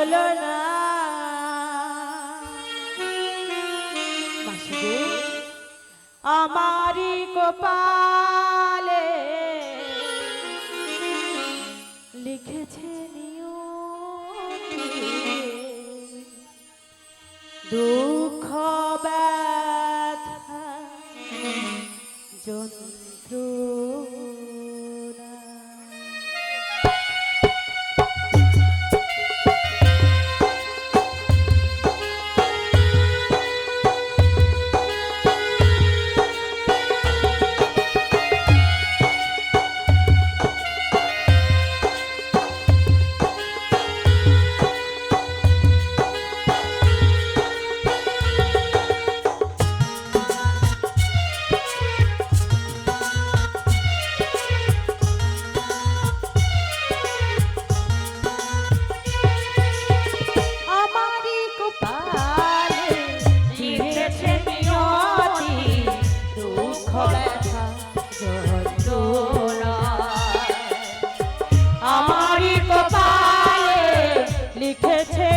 হলো না। মাসি গো, আমারি কপালে লিখেছে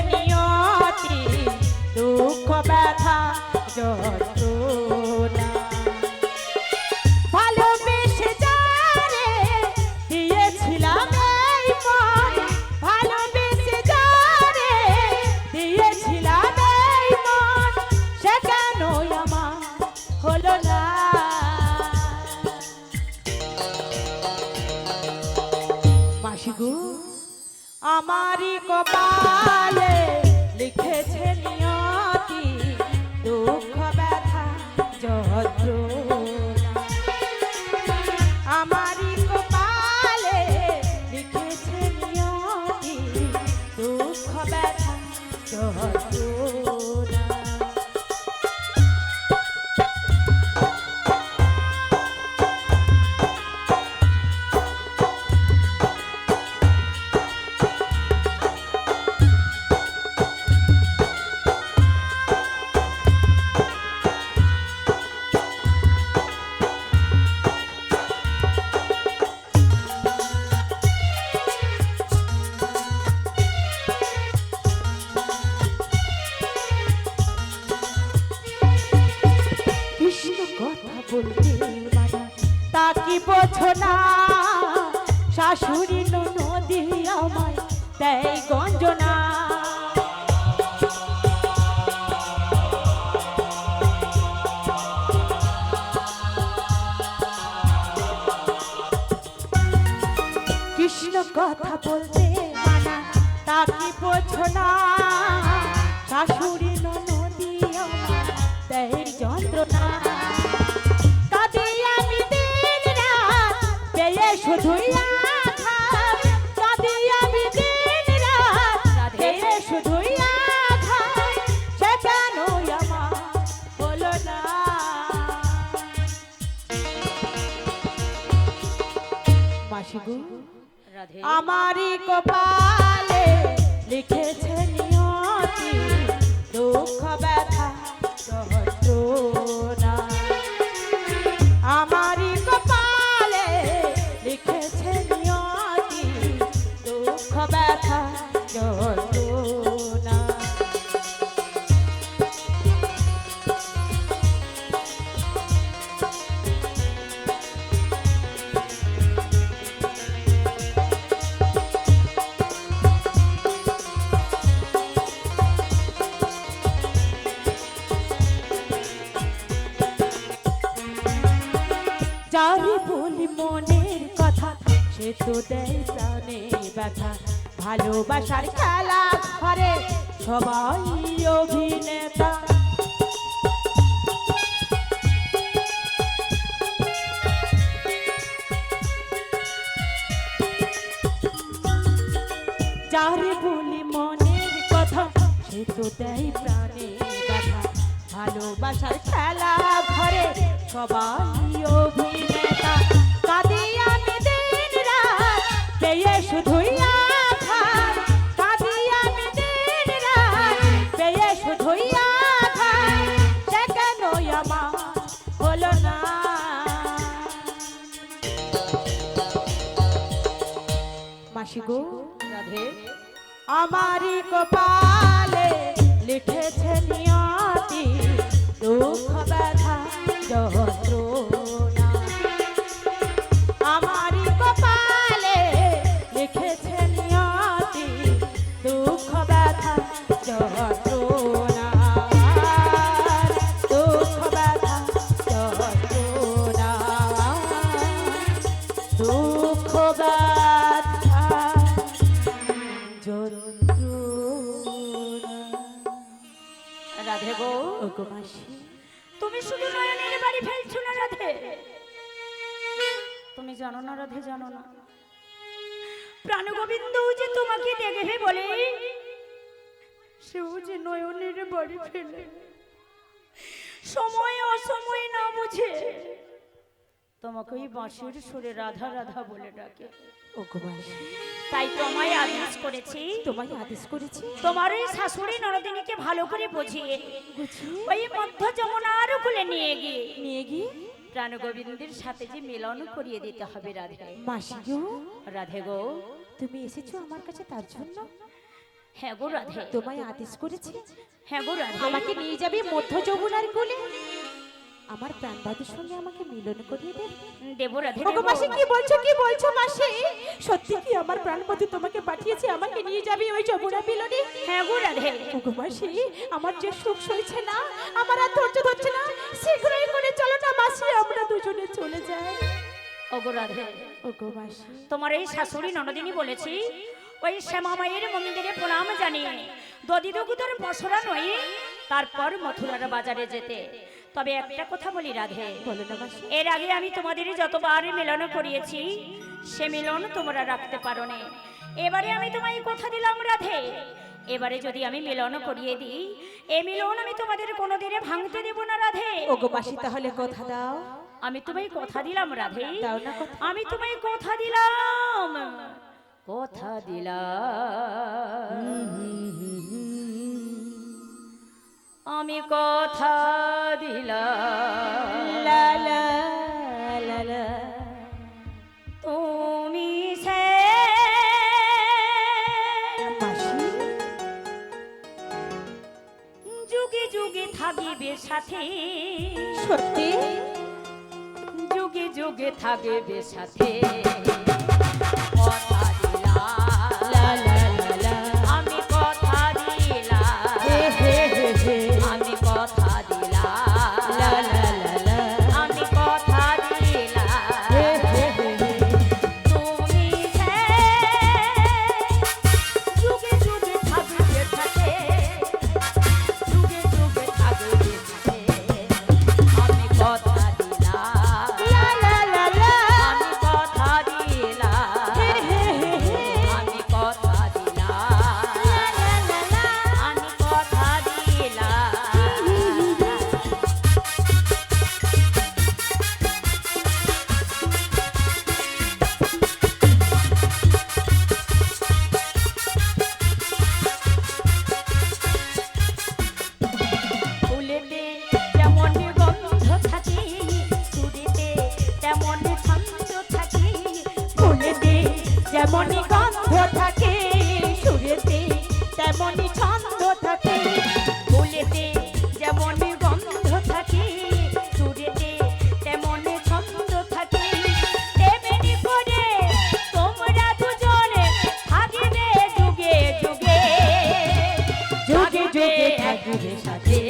নিয়তি, দুঃখ ব্যথা যন্ত্রণা। ভালোবেসে যারে দিয়েছিলাম এই মন, ভালোবেসে যারে দিয়েছিলাম এই মন, সে কেন আমার হলো না। মাসি গো, আমারই কপালে লিখেছে নিয়তি, দুঃখ ব্যথা যন্ত্রণা। আমারই কপালে লিখেছে নিয়তি, দুঃখ ব্যথা যন্ত্রণা। তা কি বোঝো না, শাশুড়ি ননদি আমায় দেয় গঞ্জনা। কৃষ্ণ কথা বলতে মানা, তা কি বোঝো না, শাশুড়ি ননদি আমায় দেয় যন্ত্রণা। শুধুই আঘাত, কাঁদি আমি দিন রাত, শুধুই আঘাত, সে কেন আমার হলো না। মাসি গো, আমারই কপালে লিখেছে নিয়তি, দুঃখ ব্যথা যন্ত্রণা। আমারই কপালে লিখেছে নিয়তি, দুঃখ ব্যথা যন্ত্রণা। যারে বলি মনের কথা, সে তো দেয় প্রাণে ব্যথা। ভালোবাসার খেলা ঘরে সবাই অভিনেতা। যারে বলি মনের কথা, সে তো দেয় প্রাণে ব্যথা। ভালোবাসার খেলা ঘরে সবাই অভিনেতা। কাঁদি আমি দিন রাত, পেয়ে শুধুই আঘাত, কাঁদি আমি দিন রাত, পেয়ে শুধুই আঘাত, সে কেন আমার হলো না। মাসি গো, রাধে আমারই কপালে লিখেছে নিয়তি দুঃখ ব্যথা যন্ত্রণা আমারই কপালে লিখেছে নিয়তি দুঃখ ব্যথা যন্ত্রণা দুঃখ ব্যথা যন্ত্রণা দুঃখ ব্যথা রাধে গো, তুমি শুধু নয়নের বাড়ি ফেলছো না রাধে। তুমি জানো না রাধে, জানো না প্রাণ গোবিন্দ যে তোমাকে দেখবে বলে সেও যে নয়নের বাড়ি ফেলে সময় অসময় না বুঝে তোমাকে ওই বাঁশির সুরে রাধা রাধা বলে ডাকে। তাই তোমায় আদেশ করেছি, তোমার ওই শাশুড়ি নরদিনীকে ভালো করে বুঝিয়ে ওই মধ্য যমুনার কুলে নিয়ে গিয়ে প্রাণ গোবিন্দের সাথে যে মিলন করিয়ে দিতে হবে রাধে। মাসি গো, রাধে গো, তুমি এসেছো আমার কাছে তার জন্য? হ্যাঁ গো রাধে, তোমায় আদেশ করেছি হ্যাঁ গো রাধে, আমাকে নিয়ে যাবে মধ্য যমুনার কোলে, আমার প্রাণবাদীর সঙ্গে আমাকে মিলন করিয়ে দেবে। দেব রাধে। ওগো মাসি, কি বলছো মাসি? সত্যি কি আমার প্রাণবধূ তোমাকে পাঠিয়েছে আমাকে নিয়ে যাবে ওই যমুনা মিলনে? হ্যাঁ গো রাধে। ওগো মাসি, আমার যে সুখ সইছে না, আমার আর ধৈর্য ধরছে না, শীঘ্রই করে চলো না মাসি, আমরা দুজনে চলে যাই। ওগো রাধে, ওগো মাসি, তোমার এই শাশুড়ি ননদিনী বলেছি ওই শ্যামা মায়ের মন্দিরে প্রণাম জানিয়ে দদিদগুদর বসরা নয় তারপর মথুরার বাজারে যেতে। তবে একটা কথা বলি রাধে, বলো না মাসি। এর আগে আমি তোমাদের যতবার মিলন করিয়েছি সে মিলন তোমরা রাখতে পারো না। এবারে আমি তোমায় কথা দিলাম রাধে, এবারে যদি আমি মিলন করিয়ে দিই এই মিলন আমি তোমাদের কোনোদিনে ভাঙতে দেব না রাধে। ওগো মাসি, তাহলে কথা দাও। আমি তোমায় কথা দিলাম রাধে, দাও না কথা। আমি তোমায় কথা দিলাম, কথা দিলাম, আমি কথা দিলাম, লা লা লা লা, তুমি সে মাসি যুগে যুগে থাকিবে সাথে, সত্যি যুগে যুগে থাকিবে সাথে, কথা দিলাম, লা লা লা লা, আমি কথা দিলাম, হে হে হে হে, আমি কথা দিলাম, লা লা লা লা, আমি কথা দিলাম, হে হে হে হে, তুমি যে যুগে যুগে থাকিবে সাথে, যুগে যুগে থাকিবে সাথে, আমি কথা দিলাম, লা লা লা লা, আমি কথা দিলাম, হে হে হে হে, আমি কথা দিলাম, লা লা লা লা, আমি কথা দিলাম। ফুলেতে যেমন গন্ধ থাকে, সুরেতে তেমন ছন্দ থাকে, ফুলেতে যেমনই গন্ধ থাকে, সুরেতে তেমনই ছন্দ থাকে, ফুলেতে যেমন গন্ধ থাকে, সুরেতে তেমন ছন্দ থাকে, তেমনি করে তোমরা দুজনে থাকিবে যুগে যুগে, যুগে যুগে থাকবে সাথে,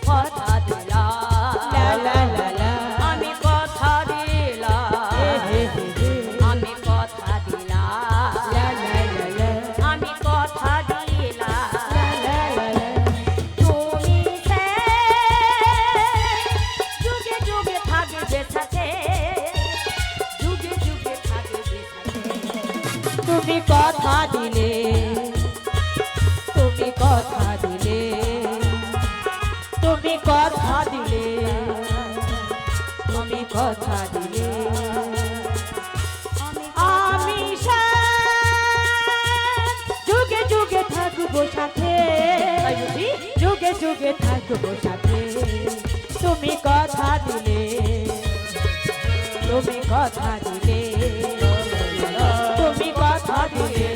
কথা দিলাম, লা লা লা লা, আমি কথা দিলাম, হে হে হে হে, আমি কথা দিলাম, লা লা লা লা, আমি কথা দিলাম, লা লা লা লা, তুমি সে যুগে যুগে থাকবে সাথে, যুগে যুগে থাকবে সাথে, তুমি কথা দিলে, তুমি কথা দিলে, তুমি কথা দিলে, তুমি কথা দিলে, আমি যুগে যুগে থাকবো সাথে, যুগে যুগে থাকবো সাথে, তুমি কথা দিলে, তুমি কথা দিলে, তুমি কথা দিলে,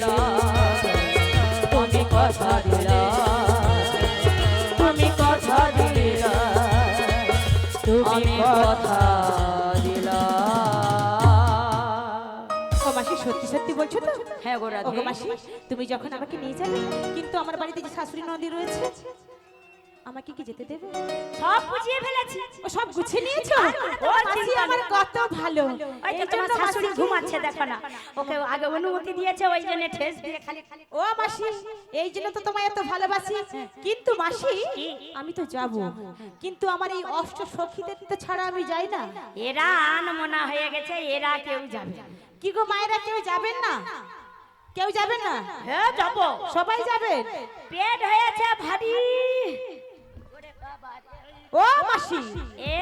বলছো তো? হ্যাঁ গো রাধে। ওগো মাসি, তুমি যখন আমাকে নিয়ে যাবে, কিন্তু আমার বাড়িতে যে শাশুড়ি নন্দী রয়েছে, আমাকে কি যেতে দেবে? সব বুঝিয়ে ফেলেছি। ও সব গুছিয়ে নিয়েছো? ও মাসি আমার কত ভালো। ওই তো তোমার শাশুড়ি ঘুমাচ্ছে, দেখো না, ওকে আগে অনুমতি দিয়েছে, ওই জন্য ঠেস দিয়ে খালি খালি। ও মাসি, এই জন্য তো তোমায় এত ভালোবাসি। কিন্তু মাসি, আমি তো যাব, কিন্তু আমার এই অষ্ট সখীদের তো ছাড়া আমি যাই না। এরা আনমনা হয়ে গেছে, এরা কেউ যাবে না। কি গো মায়েরা, কেউ যাবেন না? কেউ যাবেন না? হ্যাঁ যাবো, সবাই যাবেন। পেট হয়েছে ভারী। ও মাসি, এ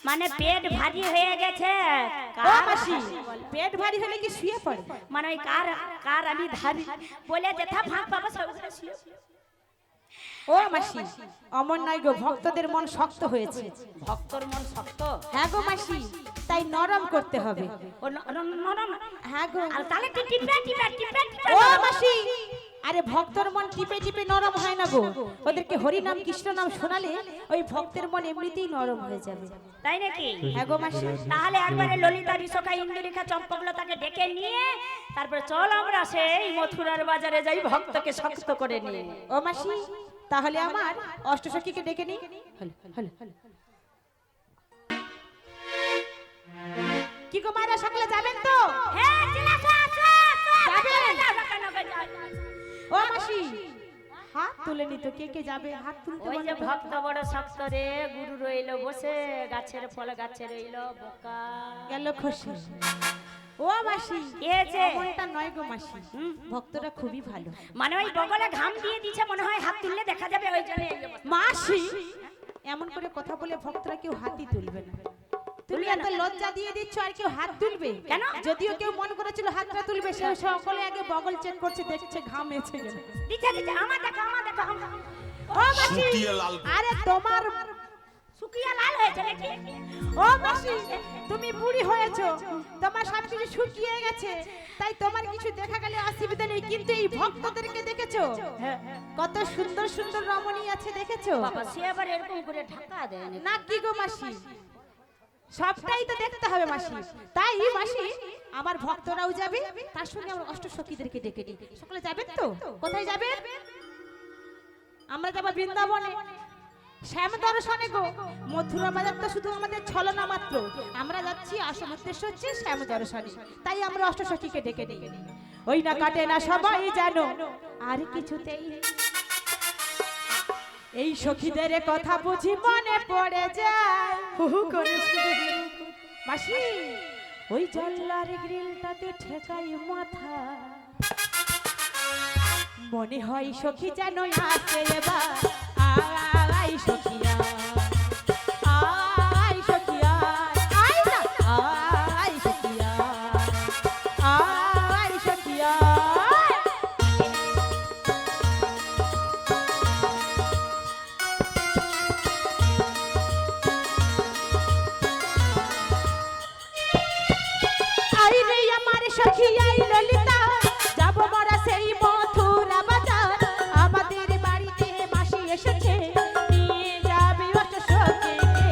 মানে পেট ভারী হয়ে গেছে। ও মাসি, পেট ভারী হলে কি শুয়ে পড়ে? মানে ওই কার কার আমি ধারি বলে যেথা ফাঁক পাবো সব শুয়ে। ও মাসি, অমর নয় গো, ভক্তদের মন শক্ত হয়েছে। ভক্তর মন শক্ত? হ্যাঁ গো মাসি, তাই নরম করতে হবে। ও নরম? হ্যাঁ গো। আর তাহলে তুই টিপে টিপে টিপে টিপে। ও মাসি, আরে ভক্তর মন টিপে টিপে নরম হয় না গো, ওদেরকে হরি নাম কৃষ্ণ নাম শোনালে ওই ভক্তের মন এমনিতেই নরম হয়ে যাবে। তাই নাকি? হ্যাঁ গো মাসি। তাহলে একবারে ললিতা ঋষকা ইন্দুরেখা চম্পকলতাকে ডেকে নিয়ে তারপর চল আমরা সেই মথুরার বাজারে যাই, ভক্তকে শক্ত করে নিয়ে। ও মাসি, তাহলে আমার অষ্টসখীকে ডেকে নি। কি গো মায়েরা, সকলে যাবেন তো? হ্যাঁ চলে আসো যাবেন? ও মাসি, হাত তুলে নি তো, কে কে যাবে? হাত তুলতে ওই যে বলো। ভক্ত বড় শক্ত রে, গুরু রইলো বসে, গাছের ফল গাছে রইলো বোকা গেল খুশি। ও মাসি, এ যে এমনটা নয় গো মাসি, ভক্তরা খুবই ভালো। মানে ওই বগলে ঘাম দিয়ে দিছে, মনে হয় হাত তুললে দেখা যাবে, ওই জন্য এই যে বসে। মাসি, এমন করে কথা বলে ভক্তরা কেউ হাতই তুলবে না। তুমি এত লজ্জা দিয়ে দিচ্ছ, আর কেউ হাত তুলবে কেন? যদিও কেউ মন করেছিল হাতটা তুলবে, সে সকলে আগে বগল চেক করছে, দেখছে ঘাম এসে গেছে। দিছে দিছে, আমার দেখো আমার দেখো ও মাসি, আরে তোমার শুকিয়ে লাল হয়েছে নাকি? ও মাসি, তুমি বুড়ি হয়েছো, তোমার সব কিছু শুকিয়ে গেছে, তাই তোমার কিছু দেখা গেলে অসুবিধা নেই, কিন্তু এই ভক্তদেরকে দেখেছো? কত সুন্দর সুন্দর রমণী আছে, দেখেছো? বাবা সে আবার এরকম করে ঢাকা দেয় নাকি? না কি গো মাসি, সবটাই তো দেখতে হবে মাসি। তাই মাসি, আমার ভক্তরাও যাবে, তার সঙ্গে আমার অষ্টসখীদেরকে ডেকে দিই। সকলে যাবেন তো? কোথায় যাবেন? আমরা যাবো বৃন্দাবনে, শ্যাম দর্শনে গো। মথুরা বাজার তো শুধু আমাদের ছলনা মাত্র, আমরা যাচ্ছি, আসল উদ্দেশ্য হচ্ছে শ্যাম দর্শনে। তাই আমরা অষ্টসখীকে ডেকে দিই। ওই না কাটে না সবাই জানো, আর কিছুতেই এই সখীদের কথা বুঝি মনে পড়ে যায়। হু হু করে মাসি, ওই জল্লার গ্রিলটাতে ঠেকাই মাথা, মনে হয় সখী যেন আসে এবার। আই সখিয়া, আই সখিয়া, আই না, আই সখিয়া, আই সখিয়া। আই রে আমার সখী, আই ললিতা, যাব মোরা সেই মথুরা বাজার, আমাদের বাড়িতে মাসি এসেছে, নিয়ে যাবি অষ্টসখীকে।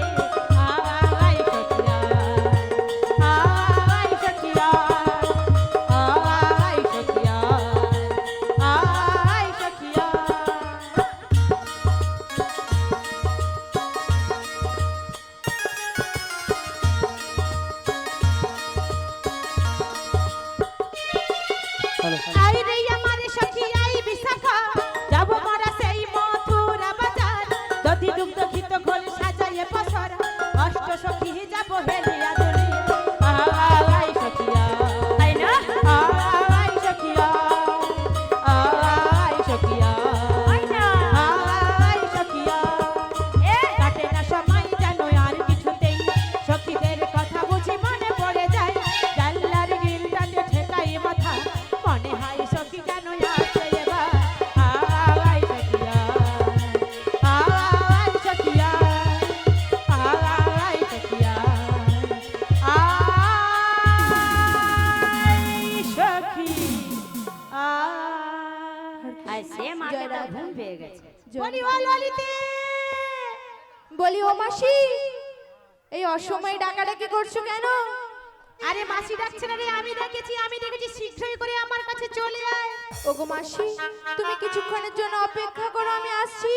আই সখিয়া, আই সখিয়া, আই সখিয়া, আই সখিয়া। আই রে আমার সখী, আই বিশাখা, যাব মোরা সেই মথুরা বাজার, দধি দুগ্ধ ঘিত ঘোল সাজাইয়ে পসরা, অষ্ট সখী যাব হেলিয়া দুলি। আই সখিয়া, তাই না? আই সখিয়া, আই সখিয়া, ওই না। আই সখিয়া। কাটে না সময় জানো আর কিছুতেই, সখীদের কথা বুঝি মনে পড়ে যায়, জানলার গ্রিলটাতে ঠেকাই মাথা, মনে হয় সখী যেন আসে এবার। আই সখিয়া, আই সখিয়া, আই সখিয়া, আই সখী, আর সে মাকে তো ঘুম পেয়ে গেছে। বলি ও ললিতে, বলি ও মাসি, এই অসময়ে ডাকাডাকি করছো কেন? আরে মাসি ডাকছে না রে, আমি ডেকেছি, শীঘ্রই করে আমার কাছে চলে আয়। ওগো মাসি, তুমি কিছুক্ষণের জন্য অপেক্ষা করো, আমি আসছি।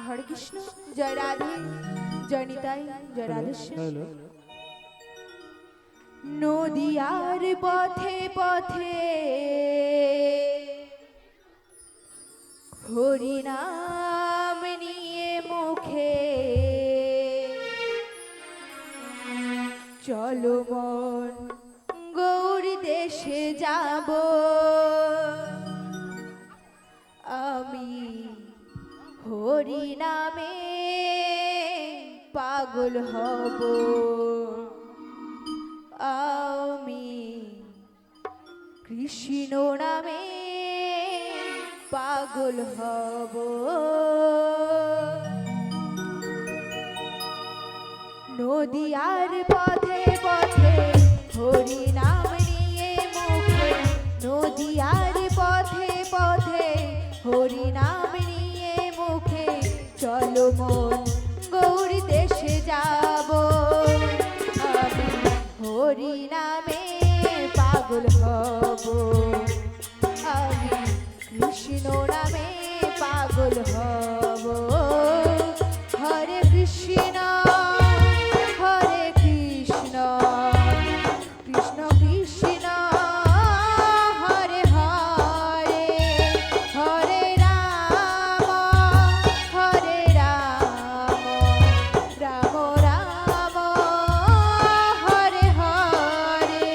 হরে কৃষ্ণ, জয় রাধে, জয় নিতাই, জয় রাধেশ্যাম। নদিয়ার পথে পথে হরি নাম নিয়ে মুখে, চলো মন গৌরী দেশে যাব, আমি হরি নামে পাগল হব, আমি কৃষ্ণ নামে পাগল হব। নদিয়ার পথে পথে হরি নাম নিয়ে মুখে, নদিয়ার পথে পথে হরি নাম নিয়ে মুখে, চলো মন গৌরী দেশে যাব, আমি হরি নামে পাগল হব, আমি কৃষ্ণ নামে পাগল হব। হরে কৃষ্ণ হরে কৃষ্ণ, কৃষ্ণ কৃষ্ণ হরে হরে, হরে রাম রাম রাম হরে হরে।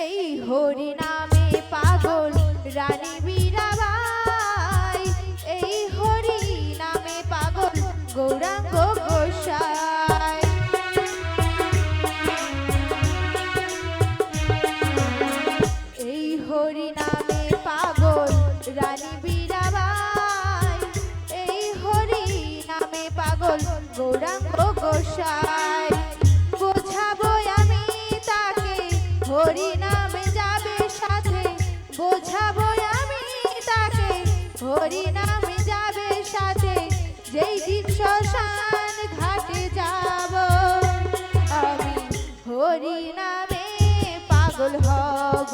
এই হরি নামে পাগল রানী মীরাবাই, এই হরি নামে পাগল গৌরাঙ্গ গোসাই, এই হরি নামে পাগল রানী মীরাবাই, এই হরি নামে পাগল গৌরাঙ্গ গোসাই। বোঝাবো আমি তাকে হরি নামে যাবে সাথে, বোঝাবো আমি তাকে হরি নামে যাবে সাথে, যেই দিন শ্মশান ঘাটে যাব, আমি হরি নামে পাগল হব,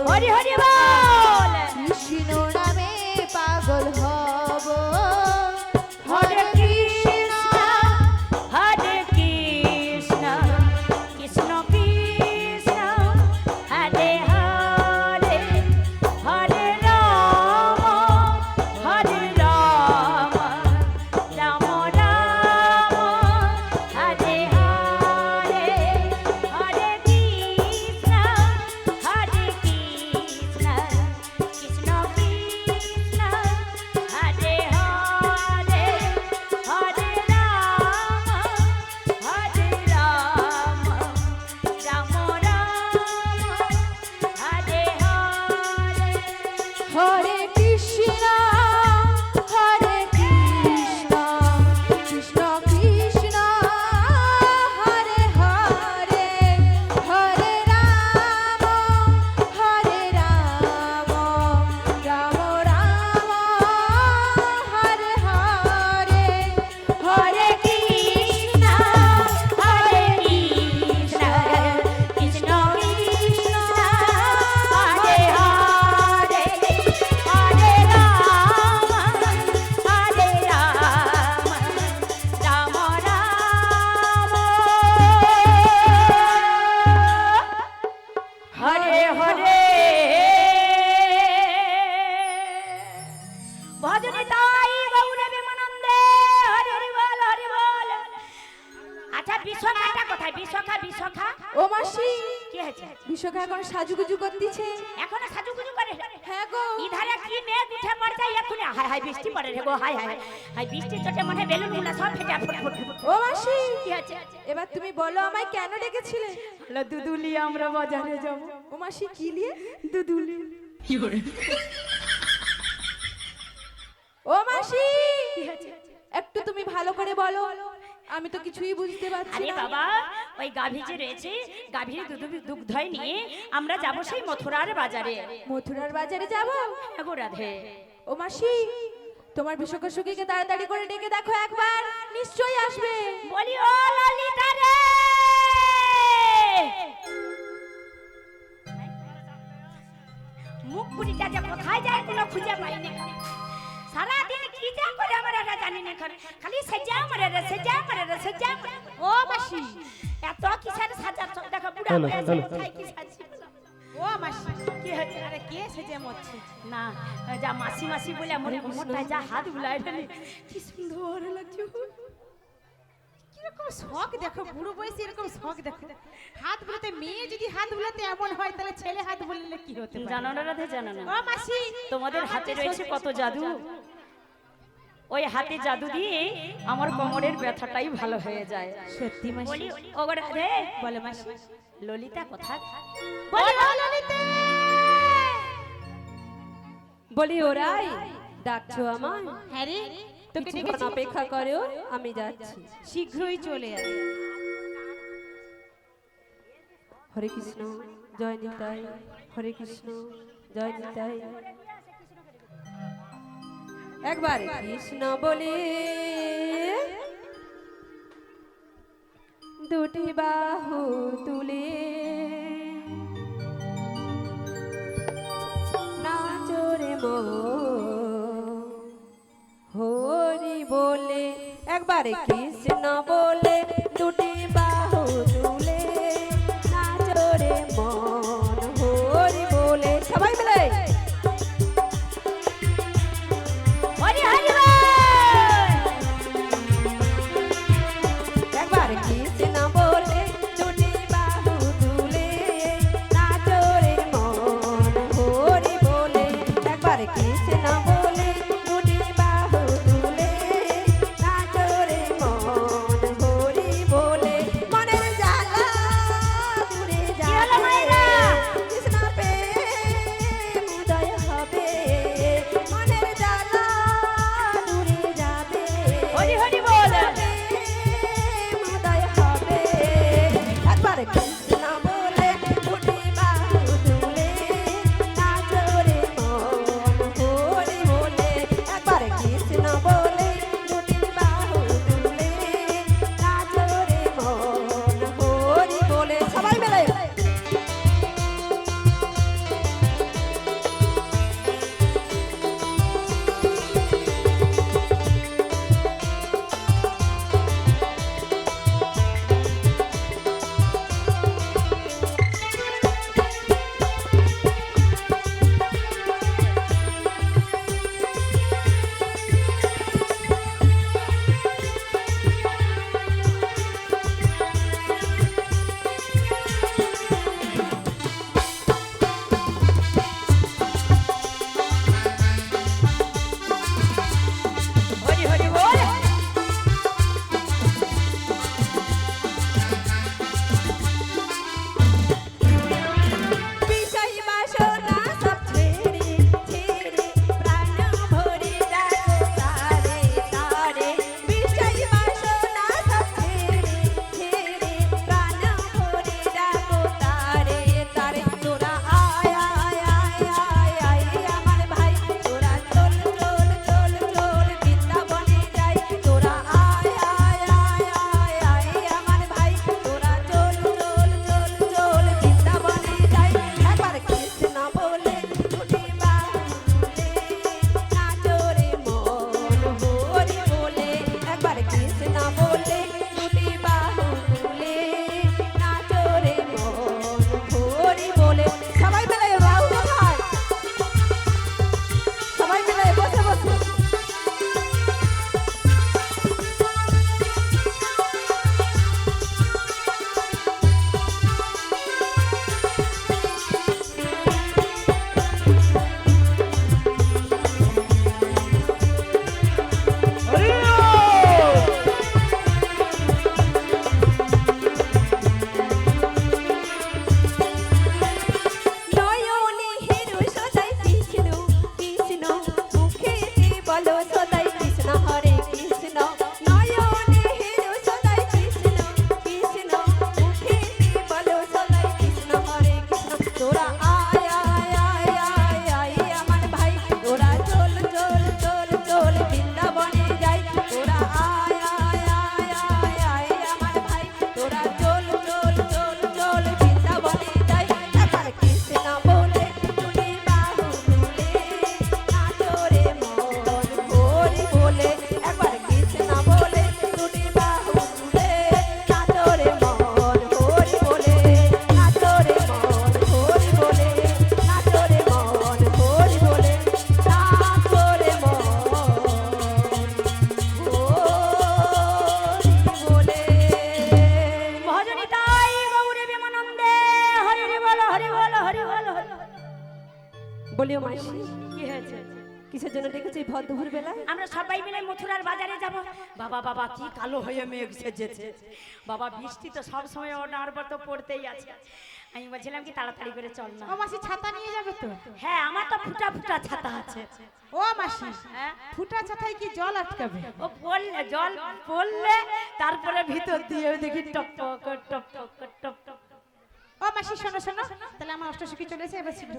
হরি হরি বল। কৃষ্ণ নামে পাগল হব। হরে কৃষ্ণ হরে কৃষ্ণ, কৃষ্ণ কৃষ্ণ হরে হরে, হরে রাম রাম রাম হরে হরে, হরে কৃষ্ণ হরে কৃষ্ণ, কৃষ্ণ কৃষ্ণ হরে হরে, হরে রাম রাম হরে হরে। হরে কৃষ্ণ হরে কৃষ্ণ, কৃষ্ণ কৃষ্ণ হরে হরে, হরে রাম রাম রাম হরে হরে, হরে কৃষ্ণ হরে কৃষ্ণ, কৃষ্ণ কৃষ্ণ হরে হরে, হরে রাম রাম হরে হরে। ভজনে তাই গৌরে বিমানন্দে, হরি হরি বল হরি বল। আচ্ছা বিশাখাটা কোথায়? বিশাখা ও মাসি, কি হয়েছে? বিশ্বকা এখন সাজুগুজু করতেছে। এখন সাজুগুজু করে? হ্যাঁ গো। ইধারে কি মেঘ উঠে পড়ছে এখন? হাই হাই বৃষ্টি পড়ে রে গো, হাই হাই হাই বৃষ্টি চটে মনে বেলুন গুলা সব ফেটে ফুট। ও মাসি, কি আছে? এবার তুমি বলো আমায় কেন ডেকেছিলে? হলো দুদুলি আমরা বাজারে যাব। ও মাসি কি নিয়ে? দুদুলি। ও মাসি, কি আছে? একটু তুমি ভালো করে বলো, আমি তো কিছুই বুঝতে পারছি আরে না। বাবা, ওই গাভী যে রয়েছে, গাভীর দুগ্ধই নিয়ে আমরা যাব সেই মথুরার বাজারে। মথুরার বাজারে যাব? হ্যাঁ গো রাধে। ও মাসি, তোমার বিশ্বকা সখীকে তাড়াতাড়ি করে ডেকে দেখো একবার, নিশ্চয়ই আসবে। বলি ও ললিতা রে, মুখ পুরিটা যে কোথায় যায় কোনো খুঁজে পাই না। সারাদিন কি যা করে আমরা এটা জানি না, খালি সেজা মারে রে, সেজা মারে রে, সেজা মারে। ও মাসি, এত কিসের সাজা দেখা বুড়া হয়ে আছে, কোথায় কি সাজি? ও মাসি, কি হয়েছে? আরে কে সেজে মরছে? না, যা মাসি মাসি বলে আমার মোটায় যা হাত বুলায় ফেলে, কি সুন্দর লাগছে। কিরকম শখ দেখো, বুড়ো বয়সে এরকম শখ দেখো। হাত বুলাতে, মেয়ে যদি হাত বুলাতে এমন হয়, তাহলে ছেলে হাত বুলালে কি হতে পারে? জানো না রাধে, জানো না? ও মাসি, তোমাদের হাতে রয়েছে কত জাদু। ওই হাতে জাদু দিয়ে আমার কোমরের ব্যথাটাই ভালো হয়ে যায়। সত্যি মাসি? বলি ও গো রাধে, বলে মাসি। ললিতা কোথায়? বলে ও ললিতা, বলি ওরাই ডাকছো আমায়? হ্যাঁ রে, তোকে কিছুক্ষণ ডেকেছি, অপেক্ষা করো, আমি যাচ্ছি। শীঘ্রই চলে আয়। হরে কৃষ্ণ, জয় নিতাই। হরে কৃষ্ণ, জয় নিতাই। একবার কৃষ্ণ বলে দুটি বাহু তুলে নাচরে মো হরি বলে, একবার কৃষ্ণ বলে দুটি বাহু তুলে নাচরে মন হরি বলে, সবাই মিলে হরি হরি বল। একবার কৃষ্ণ বলে দুটি বাহু তুলে নাচরে মন হরি বলে, একবার কৃষ্ণ বলে দুটি বাহু তুলে নাচরে মন বলিও মাসি, কি হয়েছে? কিসের জন্য ডেকেছো এই ভর দুপুর বেলা? আমরা সবাই মিলে মথুরার বাজারে যাব। বাবা বাবা কি কালো হয়ে মেঘ সেজেছে বাবা, বৃষ্টি তো সব সময় ওনার পর তো পড়তেই আছে। আমি বলছিলাম কি তাড়াতাড়ি করে চল না। ও মাসি ছাতা নিয়ে যাবে তো? হ্যাঁ আমার তো ফুটা ফুটা ছাতা আছে। ও মাসি হ্যাঁ ফুটা ছাতায় কি জল আটকাবে? ও পড়লে জল পড়লে তারপরে ভিতর দিয়ে দেখি টপ টপ টপ টপ টপ টপ। ও মাসি শোনো শোনো, তাহলে আমার অষ্টসখী চলেছে, এবার শীঘ্র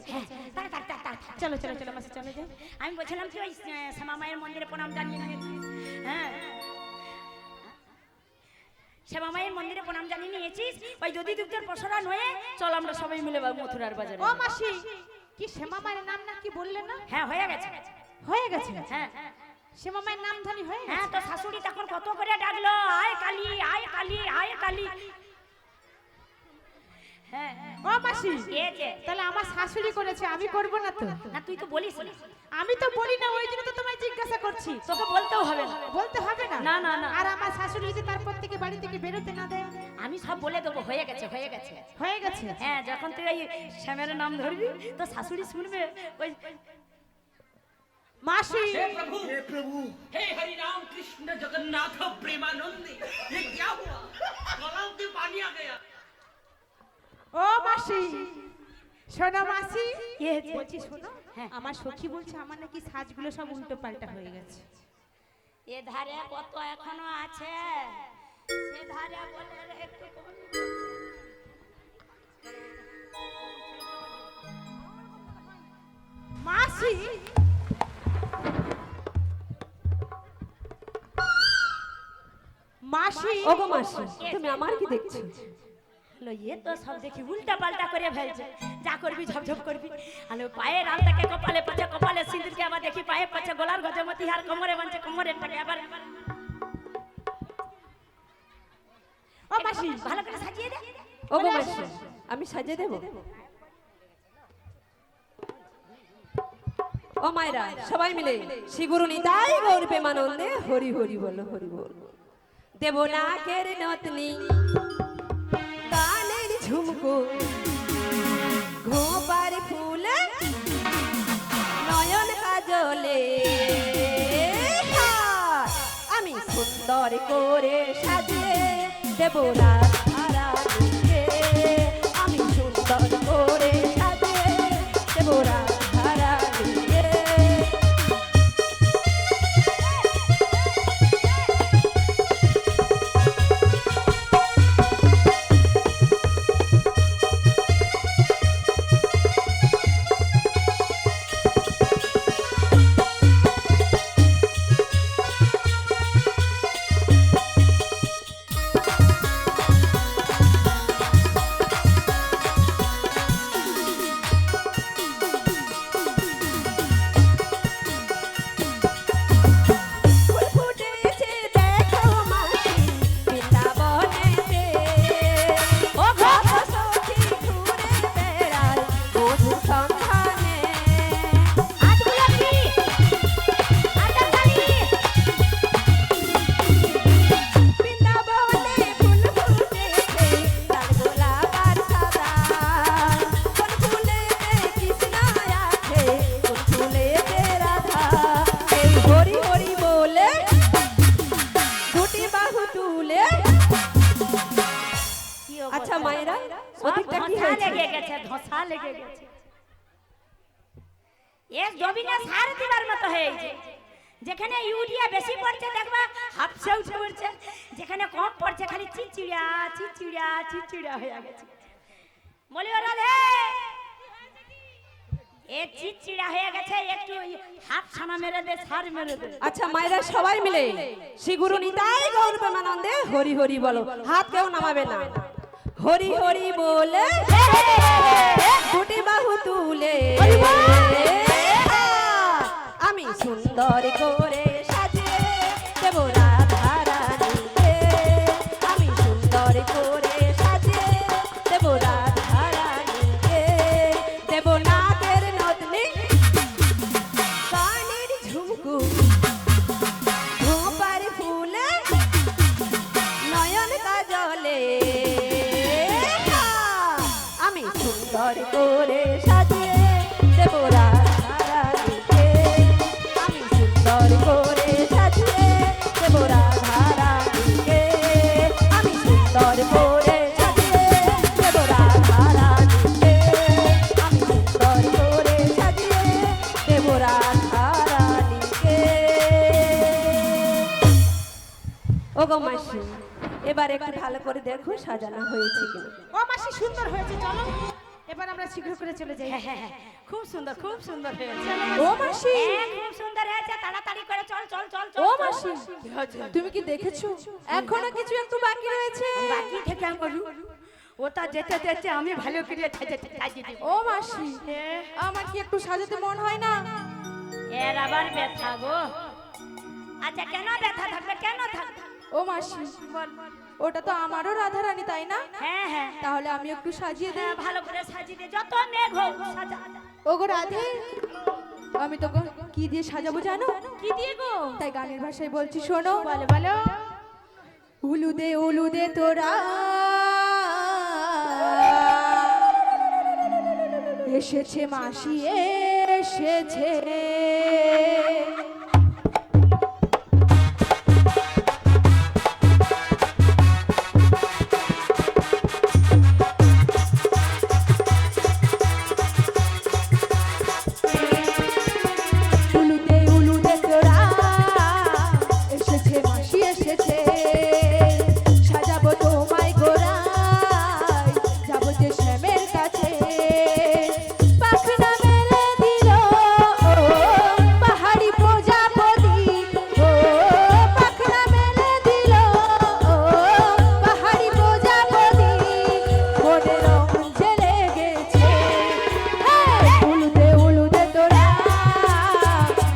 চলো চলো চলো মাসি চলে যাই। আমি বলছিলাম কি ওই শ্যামা মায়ের মন্দিরে প্রণাম জানিয়ে নিয়েছিস? হ্যাঁ শ্যামা মায়ের মন্দিরে প্রণাম জানিয়ে নিয়েছিস? ওই যদি দুধের পসরা নয়ে চল আমরা সবাই মিলে মথুরার বাজারে। ও মাসি কি শ্যামা মায়ের নাম না কি বললে না? হ্যাঁ হয়ে গেছে। হয়ে গেছে? হ্যাঁ শ্যামা মায়ের নাম ধানি হয়ে গেছে? হ্যাঁ তো শাশুড়ি তখন কত করে ডাকলো, আয় কালী আয় কালী আয় কালী। হ্যাঁ ও মাসি এই যে তাহলে আমার শাশুড়ি করেছে, আমি করব না তো? না তুই তো বলিস না। আমি তো বলি না, ওই জন্য তো তোমায় জিজ্ঞাসা করছি। তোকে বলতেও হবে না। বলতে হবে না? না, না, না। আর আমার শাশুড়ি যদি তারপর থেকে বাড়ি থেকে বেরোতে না দেয়? আমি সব বলে দেবো, হয়ে গেছে হয়ে গেছে। হয়ে গেছে? হ্যাঁ যখন তুই ওই শ্যামের নাম ধরবি তো শাশুড়ি শুনবে। ওই মাসি हे प्रभु हे हरि राम कृष्ण जगन्नाथ प्रेमानंद, ये क्या हुआ? गलाव में पानी आ गया। ও মাসি শোনো মাসি, কি হয়েছে? বলছি শোনো, হ্যাঁ। আমার সখী বলছে আমার নাকি সাজগুলো সব উল্টো পাল্টা হয়ে গেছে। এ ধারে কত এখনো আছে, সে ধারে বলে রে একটু কম। মাসি মাসি ওগো মাসি, তুমি আমার কি দেখছো? হলো এ তো সব দেখি উল্টা পাল্টা করে ফেলছে। যা করবি ঝপঝপ করবি। হলো পায়ে রামটাকে কপালে পাচ্ছে, কপালে সিঁদুরকে আবার দেখি পায়ে পাচ্ছে, গলার গজমতি হার কোমরে বাঁধছে, কোমরেরটাকে আবার। ও মাসি ভালো করে সাজিয়ে দে। ওগো মাসি, আমি সাজিয়ে দেব? ও মায়েরা সবাই মিলে শ্রী গুরু নিতাই গৌর প্রেমানন্দে হরি হরি বলো, হরি বল। দেব নাকের নতনি, কানের ঝুমকো, ঘোপার ফুল, নয়ন কাজলে হার আমি সুন্দর করে সাজিয়ে দেব রাধারানীকে। আমি সুন্দর করে সাজিয়ে দেব রাধারানীকে। ফুল ফুটেছে দেখো মাসি বৃন্দাবনেতে, ও ভক্ত সখী ঘুরে বেড়ায় মধুর সন্ধানে। হাত গোলাপি, হাতটা খালি। বৃন্দাবনে ফুল ফুটেছে লাল গোলাপ আর সাদা, কোন ফুলেতে কৃষ্ণ আছে, কোন ফুলেতে রাধা। এই হরি হরি বলে দুটি বাহু তুলে। কি ও আচ্ছা কথা? মায়েরা, সব ওদিকটা কি ধসা হয়েছে? লেগে গেছে, ধসা লেগে গেছে। এ জমিনে সার দিবার মতো হয়েছে। যেখানে ইউরিয়া বেশি পড়ছে দেখবা হাফসে উঠে পড়ছে, যেখানে কম পড়ছে খালি চিচিড়া চিচিড়া চিচিড়া হয়ে গেছে। বলি ও রাধে, এ চিচিড়া হয়ে গেছে, একটু হাফ ছানা মেরে দে, সার মেরে দে। আচ্ছা মায়েরা সবাই মিলে শ্রী গুরু নিতাই গৌর প্রেমানন্দে হরি হরি বলো। হাত কেউ নামাবে না। হরি হরি বলে দুটি বাহু তুলে আমি সুন্দর করে সাজিয়ে দেব রাধারানীকে। আমি সুন্দর করে সাজিয়ে দেব রাধারানীকে। দেব নাকের নতনি, কানের ঝুমকো, ঘোপার ফুলে, নয়ন কাজলে আমি সুন্দর করে সাজিয়ে দেব রাধা ওগো মাসি, এবার একটু ভালো করে দেখো সাজানো হয়েছে কিনা। ও মাসি সুন্দর হয়েছে, চলো এবার আমরা শীঘ্র করে চলে যাই। খুব সুন্দর হয়েছে। ও মাসি, হ্যাঁ, খুব সুন্দর হয়েছে, তাড়াতাড়ি করে চল চল চল চল ও চল। মাসি, তুমি কি দেখেছো এখনো কিছু একটু বাকি রয়েছে? বাকি থেকে আমি বলু, ওটা যেতে যেতে আমি ভালো করে সাজিয়ে দিব। ও মাসি, আমার কি একটু সাজাতে মন হয় না? এর আবার ব্যথা গো। আচ্ছা, কেন ব্যথা থাকবে, কেন থাকবে? ও মাসি, ওটা তো আমারও রাধারানী, তাই না? হ্যাঁ হ্যাঁ তাহলে আমি একটু সাজিয়ে দিই। হ্যাঁ, ভালো করে সাজিয়ে দে, যত মেঘ হোক সাজা। ওগো রাধে, আমি তোকে কি দিয়ে সাজাবো জানো? কি দিয়ে গো? তাই গানের ভাষায় বলছি, শোনো। বলো বলো। উলুদে তোরা এসেছে মাসি এসেছে, উলুদে তোরা এসেছে মাসি এসেছে, সাজাবো তোমায় গোড়ায়, যাবো যে শ্যামের কাছে। পাখনা মেলে দিল পাহাড়ি প্রজাপতি, ও পাখনা মেলে দিল পাহাড়ি প্রজাপতি, মনে রং জেলে গেছে। উলুদে তোরা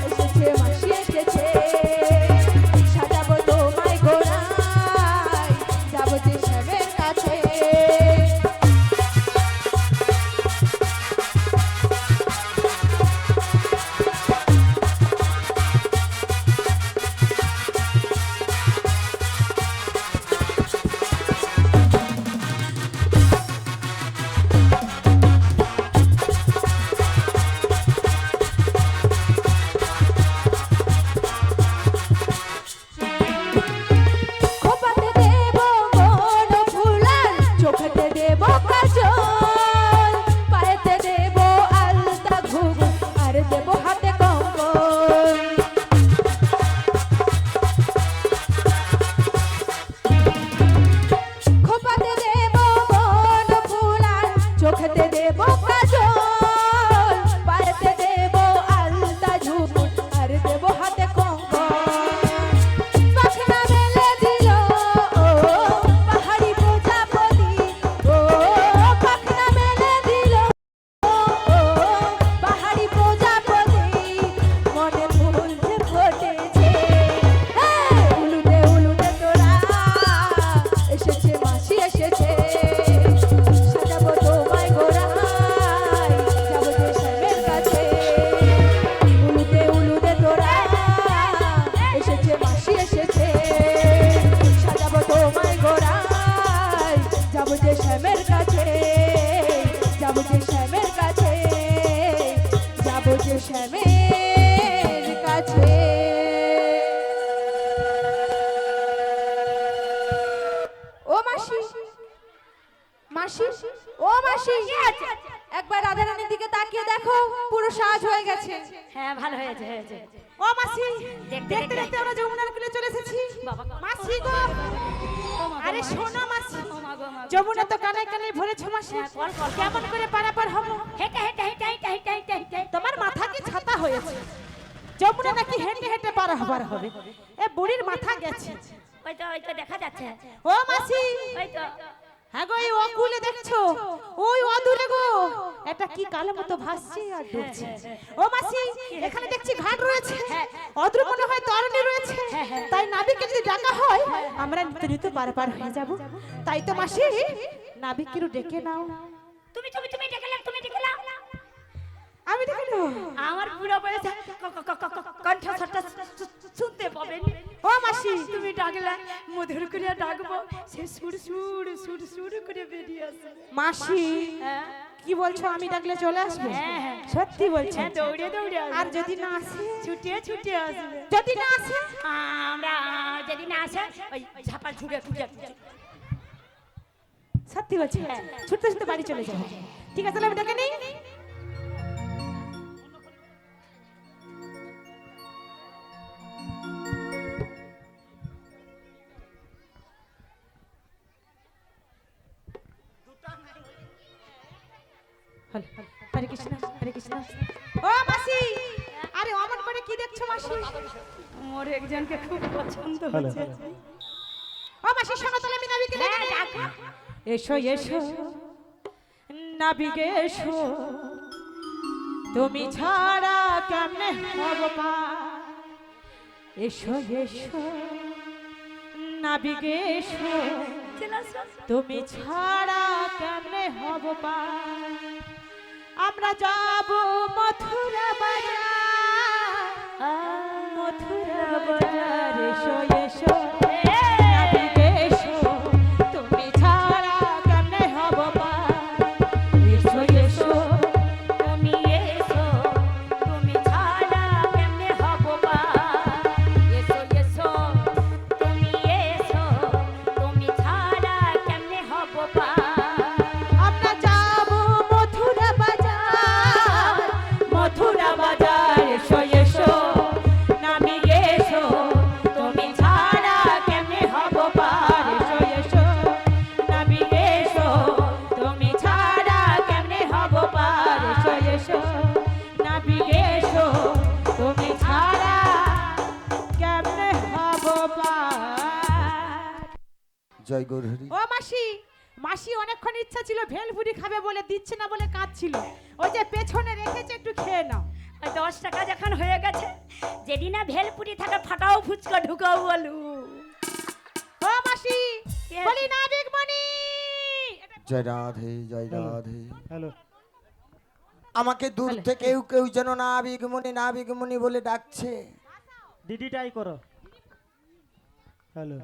এসেছে মাসি এসেছে, সাজাবো তোমায় গোড়ায়, যাবো যে শ্যামের কাছে। খোপাতে দেব বন ফুলার, চোখেতে দেব কাজল, পায়েতে দেব আলতা ঘুঘু, আর দেব হাতে কঙ্কন। খোপাতে দেব বন ফুলার, চোখেতে দেব কাজল, পায়েতে দেব আলতা ঘুঘু, আর দেব হাতে কঙ্কন। পাখনা মেলে দিল পাহাড়ি প্রজাপতি, ও পাখনা মেলে দিল পাহাড়ি প্রজাপতি, মনে ফুল যে ফুটেছে। উলুদে তোরা এসেছে মাসি এসেছে, সাজাবো তোমায় গোড়ায়, যাবো যে শ্যামের কাছে। উলুদে তোরা এসেছে মাসি এসেছে, সাজাবো তোমায় গোড়ায়, যাবো যে শ্যামের কাছে, যাবো যে শ্যামের কাছে, যাবো যে শ্যামের কাছে। ও মাসি, মাসি, ও মাসি, একবার রাধারানীর দিকে তাকিয়ে দেখো, পুরো সাজ হয়ে গেছে। হ্যাঁ, ভালো হয়েছে হয়েছে। ও মাসি, দেখতে দেখতে দেখতে আমরা যমুনার কুলে চলে এসেছি। বাবা গো। মাসি গো, আরে শোনো মাসি, ও মা গো, মা গো। যমুনা তো কানায় কানায় ভরেছ মাসি, হ্যাঁ, বল, বল, বল। কেমন করে পারাপার হবো? হেঁটে হেঁটে হেঁটে হেঁটে হেঁটে হেঁটে হেঁটে। তোমার মাথা কি ছাতা হয়েছে? যমুনা নাকি হেঁটে হেঁটে পার হবার হবে? এ বুড়ির মাথা গেছে। ওই তো দেখা যাচ্ছে। ও মাসি, ওই তো। হ্যাঁ গো, এই অকুলে দেখছো? ওই অদূরে গো এটা কি কালো মতো ভাসছে আর ডুবছে। ও মাসি, এখানে দেখছি ঘাট রয়েছে, অদূরে মনে হয় তরণী রয়েছে। তাই নাবিককে যদি ডাকা হয় আমরা দ্রুত পারাপার হয়ে যাব। তাই তো মাসি, নাবিককে ডেকে নাও। তুমি তুমি তুমি ডেকেলাম, তুমি ডেকেলাম। আমি ডেকে নেব? আমার বুড়ো বয়সে কণ্ঠস্বরটা শুনতে পাবেন। ও মাসি, তুমি ডাকলে মধুর করে ডাকবো, সে সুর সুর সুর সুর করে বেরিয়ে আসবে। মাসি হ্যাঁ কি বলছো? আমি ডাকলে চলে আসবে? হ্যাঁ, হ্যাঁ। সত্যি বলছো? হ্যাঁ, দৌড়ে দৌড়ে আসবে। আর যদি না আসে? ছুটিয়ে ছুটিয়ে আসবে। যদি না আসে? আমরা যদি না আসে ওই ঝাপা ঝুড়ে ছুটে সত্যি বলছি? ছুটতে ছুটতে বাড়ি চলে যাবো। ঠিক আছে, তাহলে আমি ডেকে নিই। হরে কৃষ্ণ হরে কৃষ্ণ। ও মাসি, আরে অমন করে কি দেখছো মাসি? মোর একজনকে খুব পছন্দ হয়েছে। ও মাসি শোনো তাহলে, আমি নাবিকে ডেকে নিই। এসো এসো নাবিকে এসো, তুমি ছাড়া কেমনে হব পার। এসো এসো নাবিকে এসো, তুমি ছাড়া কেমনে হব পার। আমরা যাব মথুরা বাজার, মথুরা বাজার। এসো এসো নাবিকে এসো, তুমি ছাড়া কেমনে হব পার। এসো এসো তুমি এসো, তুমি ছাড়া কেমনে হব পার। এসো এসো তুমি এসো, তুমি ছাড়া কেমনে হব পার। আমরা যাব মথুরা বাজার, মথুরা বাজার। এসো এসো নাবিকে এসো, তুমি ছাড়া কেমনে হব পার। এসো এসো নাবিকে এসো, তুমি ছাড়া কেমনে হব পার। এসো এসো নাবিকে এসো, তুমি ছাড়া কেমনে হব পার। জয় গৌরহরি। ও মাসি, মাসি অনেকক্ষণ ইচ্ছা ছিল ভেলপুরি খাবে বলে দিচ্ছে না বলে কাঁদছিল। ওই যে পেছনে রেখেছে, একটু খেয়ে নাও। ওই 10 টাকা যখন হয়ে গেছে, যেদিন না ভেলপুরি থাকে ফাটাও ফুচকা ঢুকাও বলু। ও মাসি বলি নাবিক মণি, জয় রাধে জয় রাধে। হ্যালো, আমাকে দূর থেকে কেউ কেউ যেন নাবিক মুনি বলে ডাকছে। দিদিটাই করো। হ্যালো,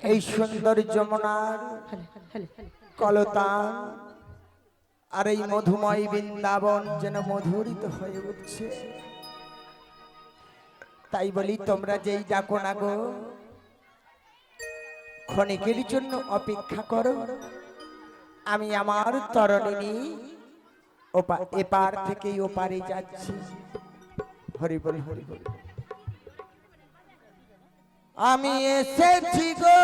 এই সুন্দর যমুনার কলতান আর এই মধুময় বৃন্দাবন যেন মধুরিত হয়ে উঠছে। তাই বলি তোমরা যেই ডাকো না গো, ক্ষণিকের জন্য অপেক্ষা করো। আমি আমার তরণিনী এপার থেকে ওপারে যাচ্ছি। হরি বল হরি বল। আমি এসেছি গো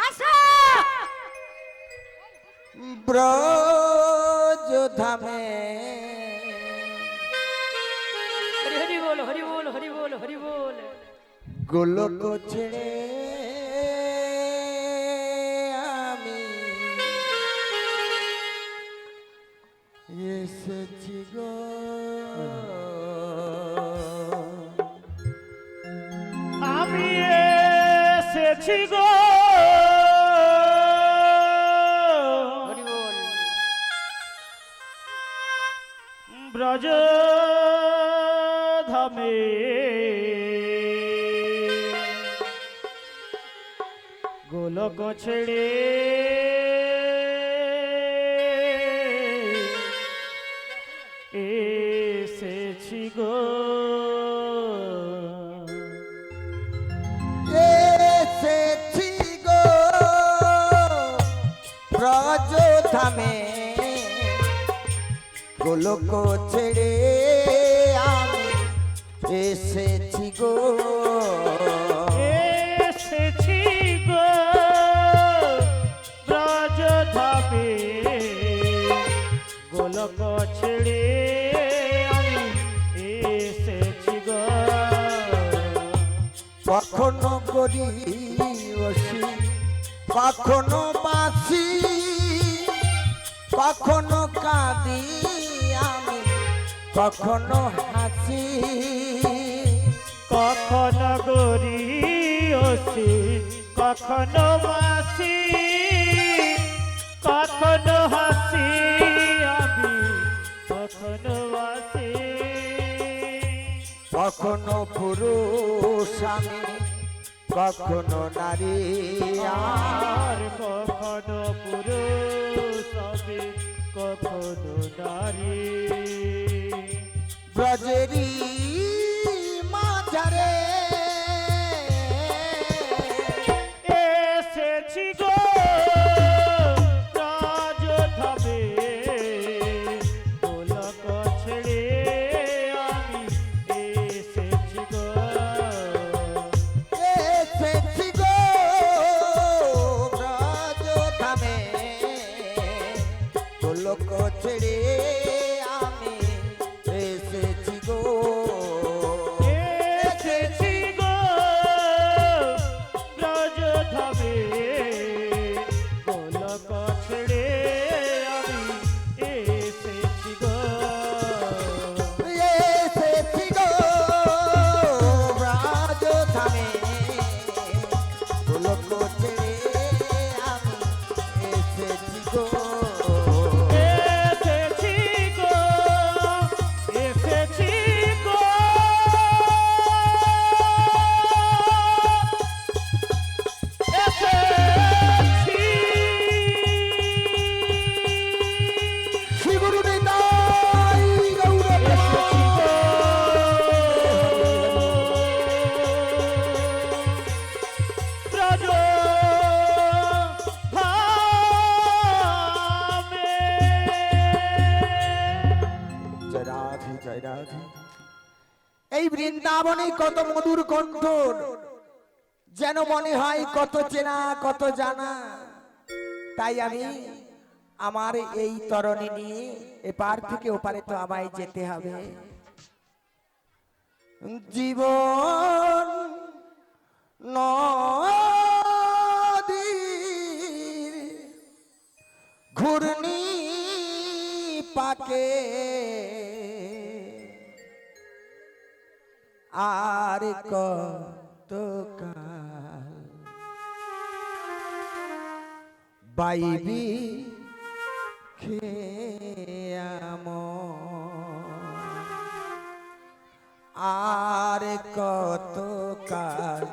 আসো ব্রজ ধামে। হরি হরি বল হরি বল হরি বল হরি বল। গোলক ছেড়ে আমি এসেছি গো। আমি এসেছি গো হরি বল। ব্রজ ধামে। গোলক ছেড়ে এসেছি গো। এসেছি গো ব্রজ ধামে। গোলক ছেড়ে আমি এসেছি গো। এসেছি গো ব্রজ ধামে। গোলক ছেড়ে আমি এসেছি গো। কখনো করি বসি, কখনো বাসি, কখনো কাঁদি আমি, কখনো হাসি। কখনো গরি ওসি, কখনো মাসি, কখনো হাসি আমি, কখনো হাসি। কখনো পুরুষ আমি, কখনো নারী আর কখনো পুরুষ আমি, কখনো নারী। ব্রজেরি মাঝারে এসেছি গো ব্রজ ধামে। গোলক ছেড়ে আমি এসেছি গো। এসেছি গো ব্রজ ধামে। গোলক ছেড়ে আমি এসেছি গো এসেছি গো ব্রজধামে গোলক ছেড়ে আমি এসেছি গো এসেছি গো ব্রজধামে গোলক ছেড়ে আমি এসেছি গো এসেছি গো এসেছি গো এসেছি শ্রী গুরু নিতাই গৌর এসেছি গো ব্রজ জয় রাধে জয় রাধে। এই বৃন্দাবনে কত মধুর কণ্ঠ, যেন মনে হয় কত চেনা কত জানা। তাই আমি আমার এই তরণী নিয়ে এপার থেকে ওপারে তো আমায় যেতে হবে। জীবন নদীর ঘূর্ণি পাকে আর কত কাল বাইবি খেয়াম আর কত কাল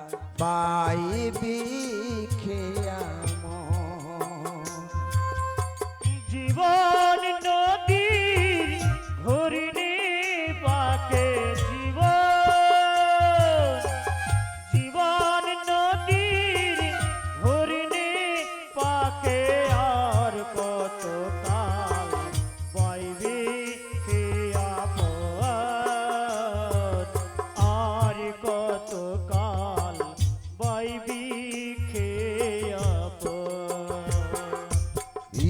বাইবি খেয়াম জীবন নদীর ঘূর্ণি পাকে জীবন জীবন নদীর ঘূর্ণি পাকে আর কত কাল পাইবি খেয়াপদ আর কত কাল পাইবি খেয়াপদ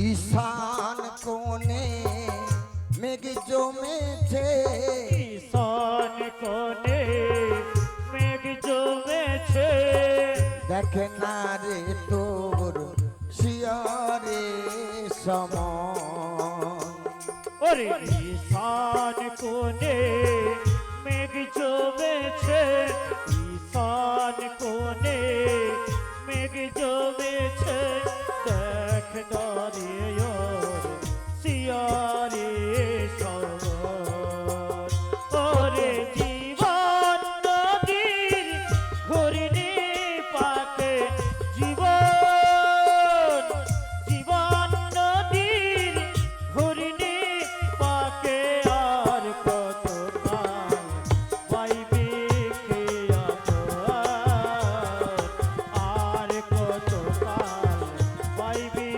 ঈশান কোণে মেঘ জমেছে ঈশান কোণে মেঘ জমেছে দেখে না রে তোর শিয়রে সম ওরে ঈশান কোণে মেঘ জমেছে ঈশান কোণে মেঘ জমেছে দেখ দাঁড়ে শিয়ারে সবর ওরে জীবন নদীর ঘূর্ণি পাকে জীবন জীবন নদীর ঘূর্ণি পাকে আর কত কাল পাইবি খেয়াপদ আর কত কাল পাইবি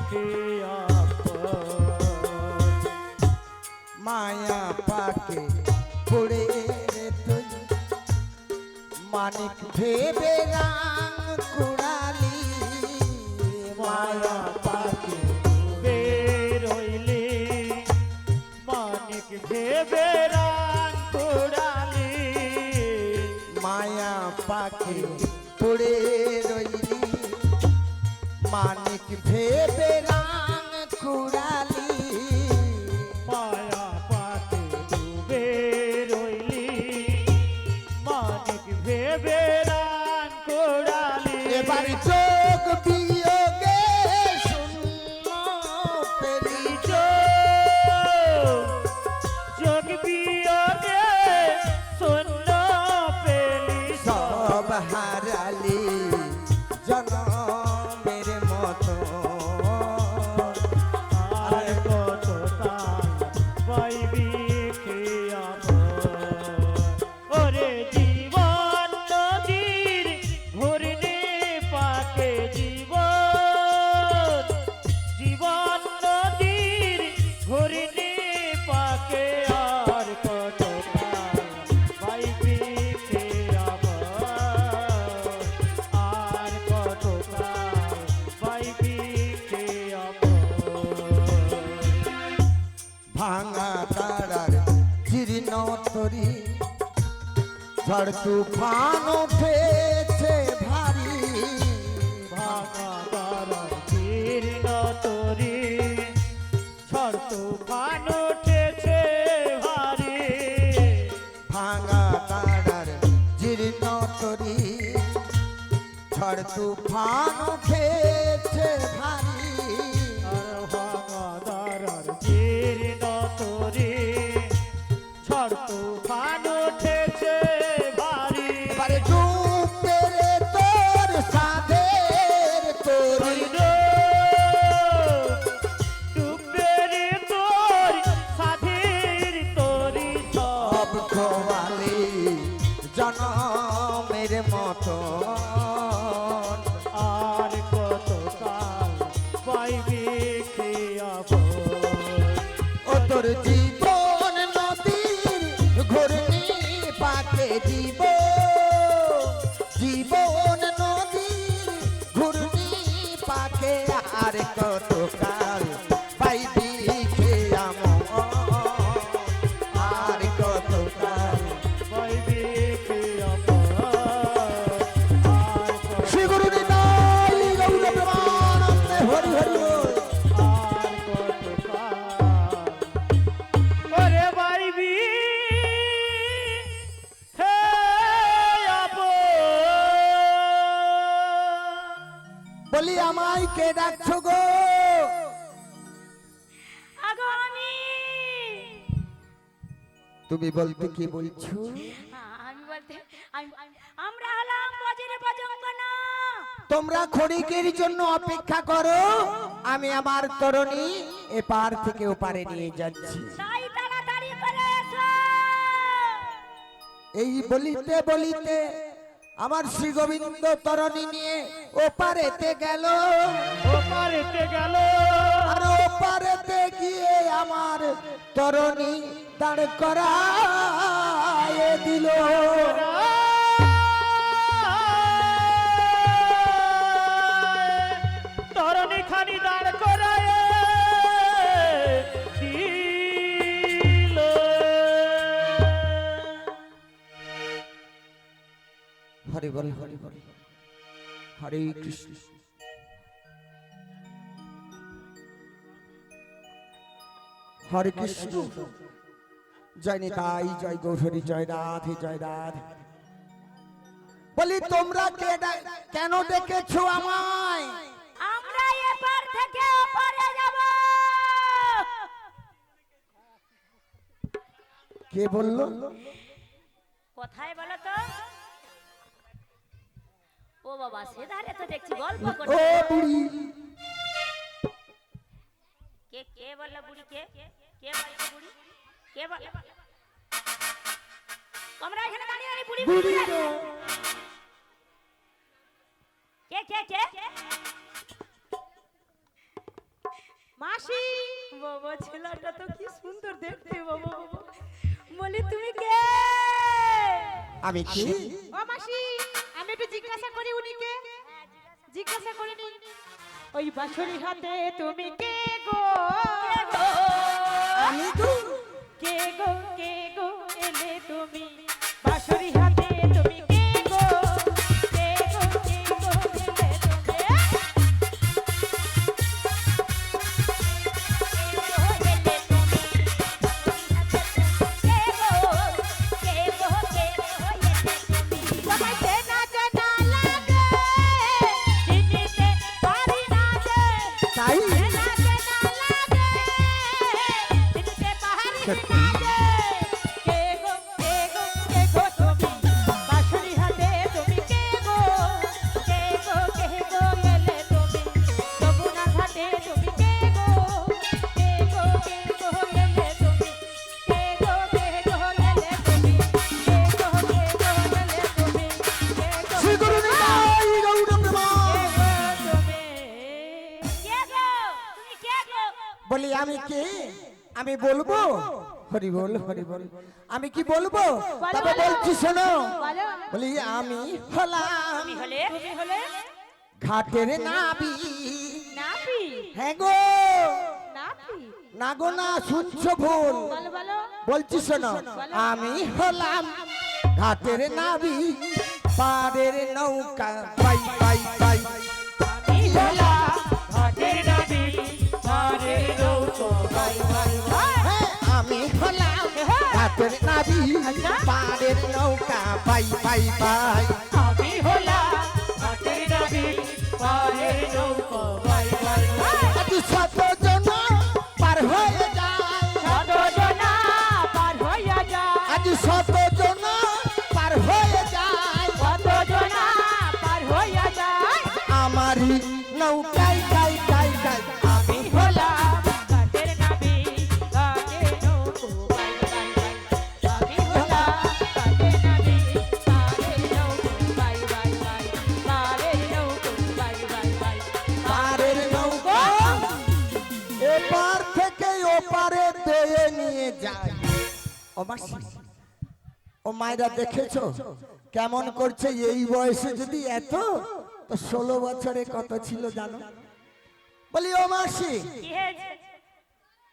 খেয়াপদ মায়া পাকে পড়ে রে তুই মানিক ভেবে রাং কুড়ালি মায়া পাকে বেরইলি মানিক ভেবে রান কুড়ালি মায়া পাকে পড়ে রইলি মানিক ভেবে রাং কুড়ালি মায়া পাতে ডুবে রইলি মানিক ভেবে রান কুড়ালি ঝড় তুফান উঠেছে ভারী ভাঙা দ্বারা জীর্ণ তরি ঝড় তুফান উঠেছে ভারী ভাঙা তারার জীর্ণ তরি ঝড় তুফান উঠেছে ভারী আর ভাঙা দ্বারার জীর্ণ তরি ঝড় তুফান উঠেছে ভারী এবারে ডুবে রে তোর সাধের তরি ডুবেরে তোর সাধের তরি সব খোয়ালি জনমের মতো আর কত কাল পাইবি খেয়াবো ও তোর জীবন নদীর ঘূর্ণি পাকে জীবন নদীর ঘূর্ণি পাকে আর কত কাল পাইবি খেয়াম আর কত কাল পাইবি খেয়াবো আর কত শ্রী গুরু নিতাই গৌর প্রেমানন্দে হরি হরি বল। আর কত কাল ওরে পাইবি খেয়াবো বলি আমায় কে ডাকছো গো আগো আমি তুমি বলতে কি বলছো আমি বলতে আমরা হলাম বজরে বজঙ্গনা। তোমরা ক্ষণিকের জন্য অপেক্ষা করো আমি আমার তরণী এপার থেকে ওপারে নিয়ে যাচ্ছি তাই তাড়াতাড়ি করে এসো। এই বলিতে বলিতে আমার শ্রী গোবিন্দ তরণী নিয়ে ওপারেতে গেল ওপারেতে গেল আর ওপারেতে গিয়ে আমার তরণী দাঁড় করায় দিল তরণী খানি দাঁড় করায় দিল হরে বল হরে বল হরে কৃষ্ণ হরে কৃষ্ণ জয় নিতাই জয় গৌরী জয় রাধে জয় রাধে বলি তোমরা কেন ডেকেছো আমায় আমরা এপার থেকে ওপারে যাব। কে বললো কোথায় বলো তো? ও বাবা, সেধারে তো দেখছি গল্প ও করছে। বুড়ি কে কে বললো বুড়ি? কে কে বলছে বুড়ি? কে বল? তোমরা এখানে দাঁড়িয়ে দাঁড়িয়ে বুড়ি বুড়ি বুড়ি বলছো। কে কে কে? মাসি বাবা, ছেলেটা তো কি সুন্দর দেখতে। বাবা বাবা, বলি তুমি কে? আমি কি ও মাসি আমি একটু জিজ্ঞাসা করি উনিকে জিজ্ঞাসা করি নি ওই বাঁশরি হাতে তুমি কে গো আমি তো কে গো এলে তুমি বাঁশরি হাতে তুমি কে গো এলে তুমি তোমায় চেনা চেনা লাগে চিনিতে পারি না যে তাই চেনা চেনা লাগে চিনিতে পারি সত্যি? না যে কে গো তুমি বাঁশরি হাতে তুমি কে গো এলে তুমি যমুনা ঘাটে তুমি কে গো এলে তুমি কে গো এলে তুমি শ্রী গুরু নিতাই গৌর প্রেমানন্দে বলি আমি কে আমি বলবো হরি বল আমি কি বলবো তবে বলছি শোনো বলি আমি হলাম তুমি হলে ঘাটের নাবি নাপি হ্যাঁ গো নাপি না গো না শুনছো ভুল বলো বলছি শোনো আমি হলাম ঘাটের নাবি পাড়ের নৌকা পাই পাই পাই আমি ভোলা ঘাটের নাবি পাড়ের নৌকা বাই বাই বাই। হ্যাঁ, আমি হলাম ঘাটের নাবি পাড়ের নৌকা পাই পাই পাই আমি ভোলা ঘাটের নাবি পাড়ের নৌকা বাই বাই বাই। আজ শত জন পার হয়ে যায় কতজনা পার হইয়া যায়, আজ শত জন পার হয়ে যায় কতজনা পার হইয়া যায়। আমারই নৌকায় কাই কাই কাই আমি হলাম ঘাটের নাবি ঘাটের নৌকা বাই বাই বাই। আমি হলাম ঘাটের নাবি পাড়ের নৌকা বাই বাই বাই, পাড়ের নৌকা বাই বাই বাই। পারের নৌকা এপার থেকে ওপারে দেয়ে নিয়ে যায় ও মাসি ও মায়েরা দেখেছো কেমন করছে এই বয়সে যদি এত তো 16 বছরে কত ছিল জানো বলি ও মাসি কি হয়েছে?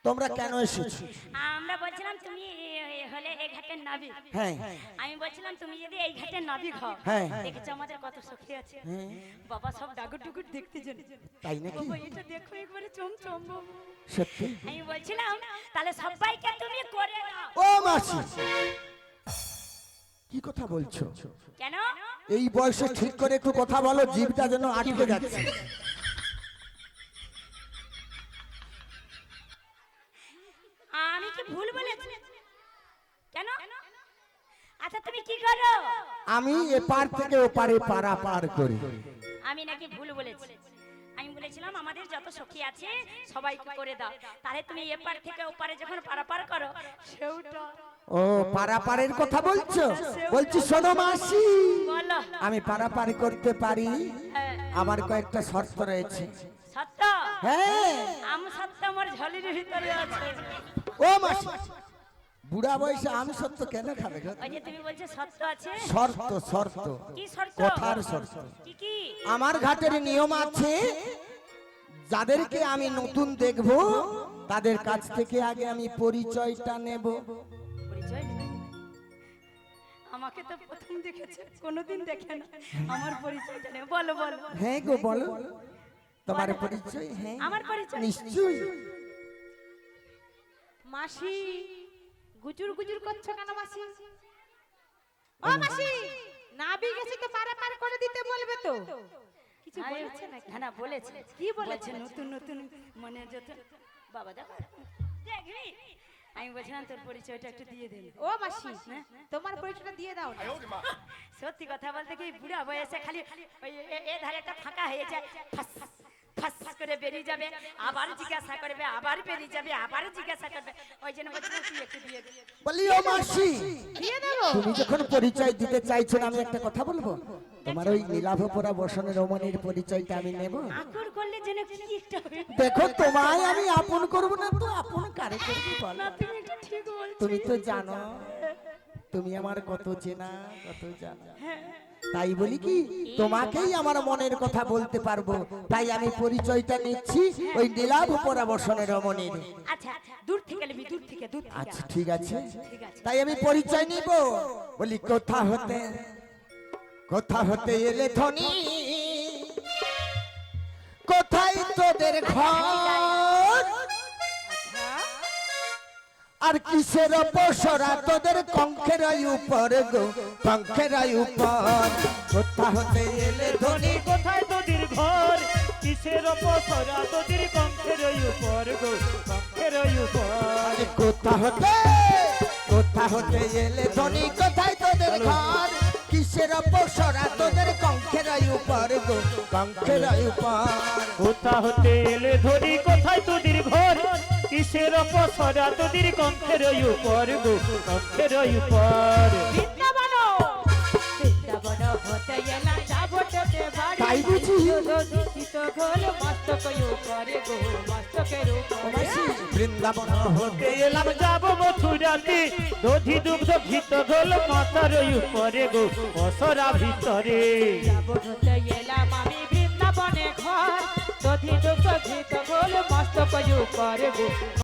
তোমরা কেন এসেছো আমরা বলছিলাম তুমি হলে এই ঘাটের নাবি। হ্যাঁ আমি বলছিলাম তুমি যদি এই ঘাটের নাবি খাও, হ্যাঁ। দেখেছো আমাদের কত সখী আছে। হ্যাঁ। বাবা সব ডাগুর ডুগুর দেখতে জানে। তাই নাকি বাবা এটা দেখো একবারে চমচম বাবা। সত্যি আমি বলছিলাম তাহলে সবাইকে তুমি করে দাও। ও মাসি কি কথা বলছো কেন? এই বয়সে ঠিক করে একটু কথা বলো জিভটা যেন আটকে যাচ্ছে আমি কি ভুল বলেছি? কেন? আচ্ছা তুমি কি করো? আমি এপার থেকে ওপারে পারাপার করি আমি নাকি ভুল বলেছি। আমি বলেছিলাম আমাদের যত সখী আছে সবাইকে করে দাও, তাহলে তুমি এপার থেকে ওপারে যখন পারাপার করো সেওটা ও পারাপারের কথা বলছো বলছি শোনো মাসি বলো। আমি পারাপার করতে পারি হ্যাঁ। আমার কয়েকটা শর্ত রয়েছে সত্য? হ্যাঁ আম সত্য আমার ঝলির ভিতরে আছে। ও মাসি বুড়া বয়সে আমি সত্য কেন খাবে গো? ওই যে তুমি বলছো সত্য আছে। শর্ত শর্ত কি শর্ত? কথার শর্ত কি কি? আমার ঘাটের নিয়ম আছে যাদেরকে আমি নতুন দেখব তাদের কাছ থেকে আগে আমি পরিচয়টা নেব পরিচয় নেবে? আমাকে তো প্রথম দেখেছে, কোনোদিন দেখে না। আমার পরিচয়টা নেবে, বলো বলো। হ্যাঁ গো বলো তোমার পরিচয় হ্যাঁ আমার পরিচয় নিশ্চয়ই মাসি গুজুর গুজুর করছো কেন মাসি? ও মাসি নাবি গেছে তো পারাপার করে দিতে বলবে তো। কিছু বলেছে নাকি? না না বলেছে। কি বলেছে? নতুন নতুন মনে যত বাবা দেখো দেখবি। আমি বলছিলাম তোর পরিচয়টা একটু দিয়ে দে। ও মাসি তোমার পরিচয়টা দিয়ে দাও না। সত্যি কথা বলতে কি বুড়া বয়সে খালি ওই এ ধারেটা ফাঁকা হয়ে যায়, ফাস ফাস ফাস ফাস করে বেরিয়ে যাবে, আবার জিজ্ঞাসা করবে, আবার বেরিয়ে যাবে, আবার জিজ্ঞাসা করবে। ওই জন্য বলছিলাম তুই একটু দিয়ে দে। বলি ও মাসি দিয়ে দেবো। তুমি যখন পরিচয় দিতে চাইছো না আমি একটা কথা বলবো তোমার ওই নীলাভপরা বসনের রমণীর পরিচয়টা আমি নেব আকুর করলে যেন কি একটা হবে। দেখো তোমায় আমি আপন করব না তো আপন কারে করবি বলো তুমি এটা ঠিক বলছো। তুমি তো জানো তুমি আমার কত চেনা কত জানা তাই বলি কি তোমাকেই আমার মনের কথা বলতে পারবো তাই আমি পরিচয়টা নিচ্ছি ওই নীলাভপরা বসনের রমণীর আচ্ছা দূর থেকে নেবি, দূর থেকে দূর থেকে। আচ্ছা ঠিক আছে ঠিক আছে। তাই আমি পরিচয় নিব বলি কোথা হতে এলে ধনী কোথায় তোদের ঘর আর কিসের পসরা তোদের কঙ্খের উপর গো কঙ্খের উপর কোথা হতে এলে ধনী কোথায় তোদের ঘর কিসের পসরা তোদের কঙ্খের উপর গো কঙ্খের উপর আরে কোথা হতে এলে ধনী কোথায় তোদের ঘর কিসের পসরা তোদের কঙ্খের উপর গো কঙ্খের উপর কোথা হতে এলে ধরি কোথায় তোদের ঘর কিসের পসরা তোদের কঙ্খের উপর গো কঙ্খের উপর বৃন্দাবন বৃন্দাবন হতে এলাম যাবো তোতে বাড়ি। তাই বুঝি দূষিত ঘোল মস্তক উপরে গো মস্তকের উপরে। বৃন্দাবন হতে এলাম যাব মথুরাতে দধি দুগ্ধ ঘিত ঘোল মাথার উপরে গো পসরা ভিতরে যাবো হতে এলাম আমি বৃন্দাবনে ঘর, দধি দুগ্ধ ঘিত ঘোল মস্তক উপরে গো